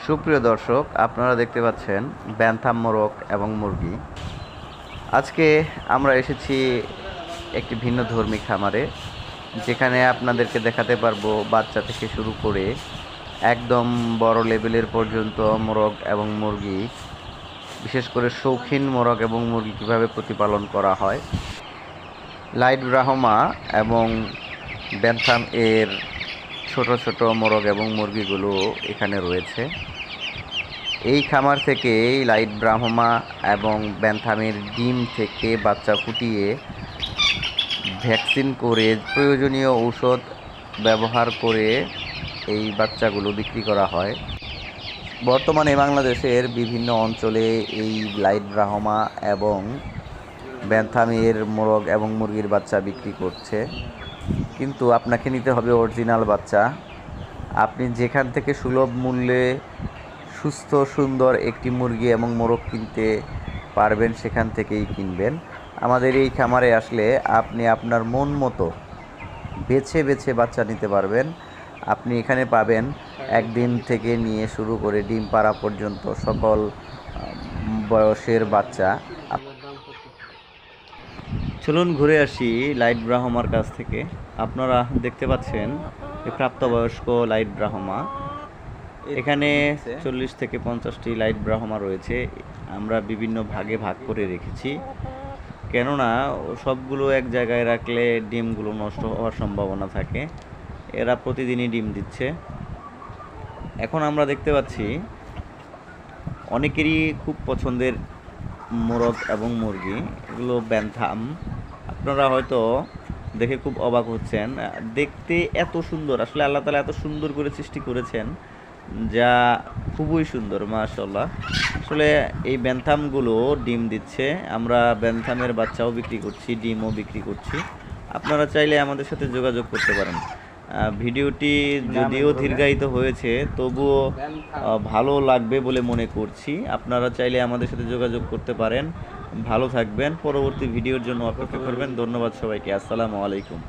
সুপ্রিয় দর্শক, আপনারা দেখতে পাচ্ছেন ব্যান্থাম মোরগ এবং মুরগি। আজকে আমরা এসেছি একটি ভিন্ন ধর্মী খামারে, যেখানে আপনাদেরকে দেখাতে পারবো বাচ্চা থেকে শুরু করে একদম বড় লেভেলের পর্যন্ত মোরগ এবং মুরগি, বিশেষ করে শৌখিন মোরগ এবং মুরগি কীভাবে প্রতিপালন করা হয়। লাইট ব্রাহ্মা এবং ব্যান্থাম এর ছোট ছোট মোরগ এবং মুরগিগুলো এখানে রয়েছে। এই খামার থেকে লাইট ব্রাহ্মা এবং ব্যান্থামের ডিম থেকে বাচ্চা ফুটিয়ে ভ্যাকসিন করে প্রয়োজনীয় ঔষধ ব্যবহার করে এই বাচ্চাগুলো বিক্রি করা হয়। বর্তমানে বাংলাদেশের বিভিন্ন অঞ্চলে এই লাইট ব্রাহ্মা এবং ব্যান্থামের মোরগ এবং মুরগির বাচ্চা বিক্রি করছে, কিন্তু আপনাকে নিতে হবে অরিজিনাল বাচ্চা। আপনি যেখান থেকে সুলভ মূল্যে সুস্থ সুন্দর একটি মুরগি এবং মোরগ কিনতে পারবেন সেখান থেকেই কিনবেন। আমাদের এই খামারে আসলে আপনি আপনার মন মতো বেছে বেছে বাচ্চা নিতে পারবেন। আপনি এখানে পাবেন একদিন থেকে নিয়ে শুরু করে ডিম পাড়া পর্যন্ত সকল বয়সের বাচ্চা। চলুন ঘুরে আসি লাইট ব্রাহ্মার কাছ থেকে। আপনারা দেখতে পাচ্ছেন প্রাপ্তবয়স্ক লাইট ব্রাহ্মা। এখানে 40 থেকে 50টি লাইট ব্রাহ্মা রয়েছে। আমরা বিভিন্ন ভাগে ভাগ করে রেখেছি, কেননা সবগুলো এক জায়গায় রাখলে ডিমগুলো নষ্ট হওয়ার সম্ভাবনা থাকে। এরা প্রতিদিনই ডিম দিচ্ছে। এখন আমরা দেখতে পাচ্ছি অনেকেরই খুব পছন্দের মোরগ এবং মুরগি, এগুলো ব্যান্থাম। আপনারা হয়তো দেখে খুব অবাক হচ্ছেন, দেখতে এত সুন্দর। আসলে আল্লাহ তাআলা এত সুন্দর করে সৃষ্টি করেছেন, যা খুবই সুন্দর, মাশাআল্লাহ। আসলে এই ব্যান্থামগুলো ডিম দিচ্ছে। আমরা ব্যান্থামের বাচ্চাও বিক্রি করছি, ডিমও বিক্রি করছি। আপনারা চাইলে আমাদের সাথে যোগাযোগ করতে পারেন। ভিডিওটি যদিও দীর্ঘায়িত হয়েছে, তবুও ভালো লাগবে বলে মনে করছি। আপনারা চাইলে আমাদের সাথে যোগাযোগ করতে পারেন। ভালো থাকবেন। পরবর্তী ভিডিওর জন্য অপেক্ষা করবেন। ধন্যবাদ সবাইকে। আসসালামু আলাইকুম।